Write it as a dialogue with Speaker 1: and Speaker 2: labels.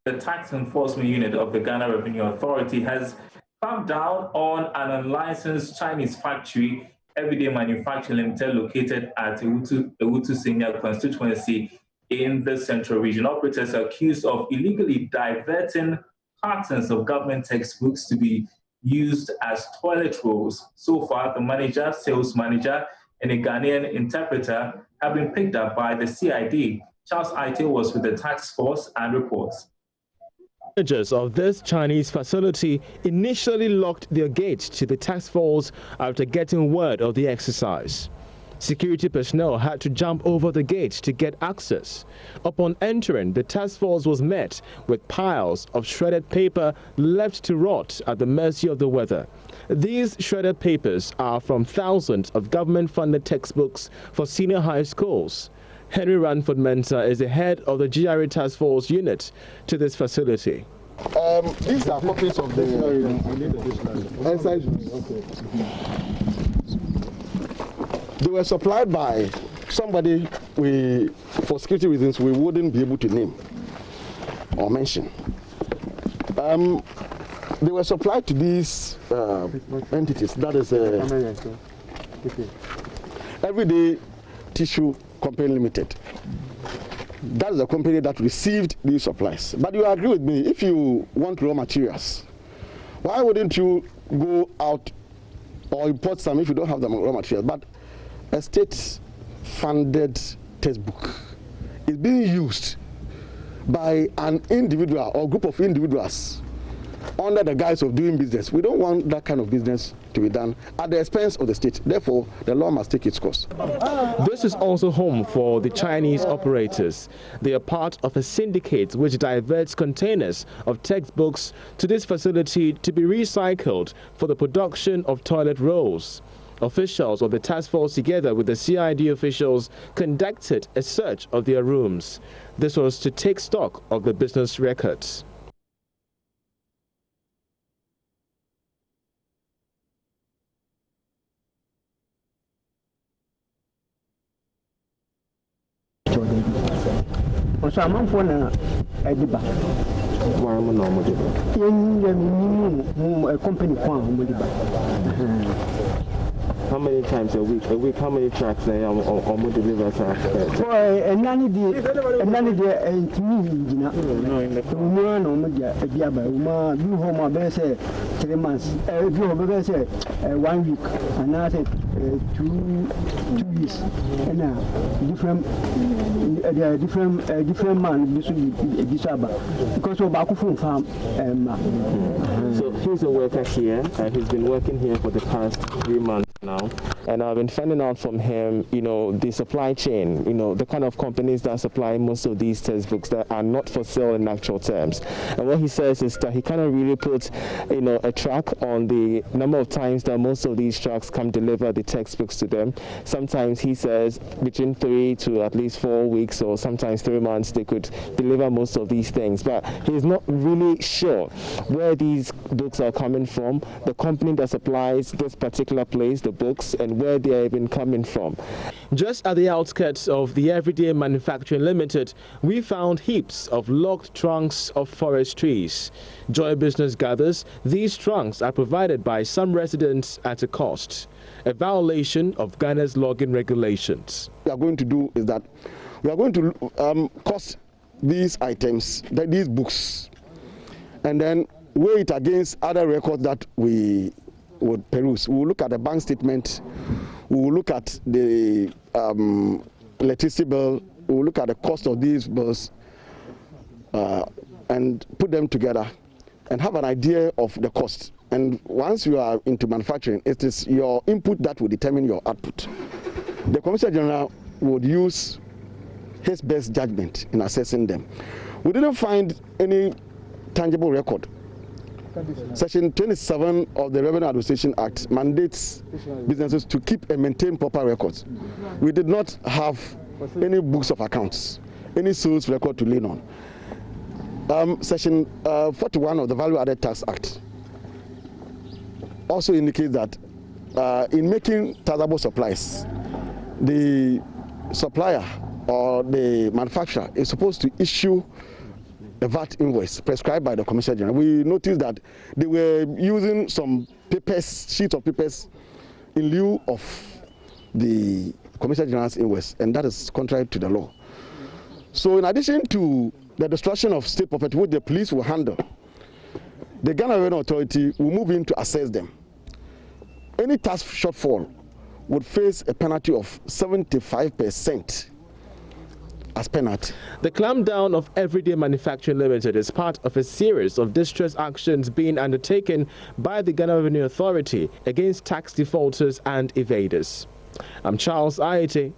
Speaker 1: the Tax Enforcement Unit of the Ghana Revenue Authority has clamped down on an unlicensed Chinese factory, Everyday Manufacturing Limited, located at Ewutu Senior constituency in the Central Region. Operators are accused of illegally diverting cartons of government textbooks to be used as toilet rolls. So far, the manager, sales manager, and a Ghanaian interpreter have been picked up by the CID. Charles Aite was with the task force and reports.
Speaker 2: Managers of this Chinese facility initially locked their gates to the task force after getting word of the exercise. Security personnel had to jump over the gates to get access. Upon entering, the task force was met with piles of shredded paper left to rot at the mercy of the weather. These shredded papers are from thousands of government-funded textbooks for senior high schools. Henry Ranford Mensah is the head of the GRA Task Force unit to this facility.
Speaker 3: These are copies of the exercise. They were supplied by somebody for security reasons, we wouldn't be able to name or mention. They were supplied to these entities. That is Everyday Tissue Company Limited. That is the company that received these supplies. But you agree with me, if you want raw materials, why wouldn't you go out or import some if you don't have the raw materials? But a state-funded textbook is being used by an individual or group of individuals under the guise of doing business. We don't want that kind of business to be done at the expense of the state. Therefore, the law must take its course.
Speaker 2: This is also home for the Chinese operators. They are part of a syndicate which diverts containers of textbooks to this facility to be recycled for the production of toilet rolls. Officials of the task force, together with the CID officials, conducted a search of their rooms. This was to take stock of the business records.
Speaker 4: So I'm for a company
Speaker 2: How many times a week? How many tracks are on deliver?
Speaker 4: And none of the and 3 months, 1 week, and I said 2 weeks, and now different man this will be because of Bakufu farm.
Speaker 2: So he's a worker here. He's been working here for the past 3 months now, and I've been finding out from him, the supply chain, the kind of companies that supply most of these textbooks that are not for sale in actual terms. And what he says is that he kind of really puts, a track on the number of times that most of these trucks come deliver the textbooks to them. Sometimes he says between 3 to at least 4 weeks, or sometimes 3 months, they could deliver most of these things. But he's not really sure where these books are coming from, the company that supplies this particular place, the books, and where they are even coming from. Just at the outskirts of the Everyday Manufacturing Limited, we found heaps of locked trunks of forest trees. Joy Business gathers these trunks are provided by some residents at a cost, a violation of Ghana's logging regulations.
Speaker 3: What we are going to do is that we are going to cost these items, these books, and then weigh it against other records that we would peruse. We will look at the bank statement, we will look at the electricity bill, we will look at the cost of these bills, and put them together and have an idea of the cost. And once you are into manufacturing, it is your input that will determine your output. The Commissioner General would use his best judgment in assessing them. We didn't find any tangible record. Section 27 of the Revenue Administration Act mandates businesses to keep and maintain proper records. We did not have any books of accounts, any sales record to lean on. Section 41 of the Value Added Tax Act also indicates that in making taxable supplies, the supplier or the manufacturer is supposed to issue a VAT invoice prescribed by the Commissioner General. We noticed that they were using some papers, sheets of papers, in lieu of the Commissioner General's invoice, and that is contrary to the law. So in addition to the destruction of state property, which the police will handle, the Ghana Revenue Authority will move in to assess them. Any tax shortfall would face a penalty of 75% as penalty.
Speaker 2: The clampdown of Everyday Manufacturing Limited is part of a series of distress actions being undertaken by the Ghana Revenue Authority against tax defaulters and evaders. I'm Charles Ayete.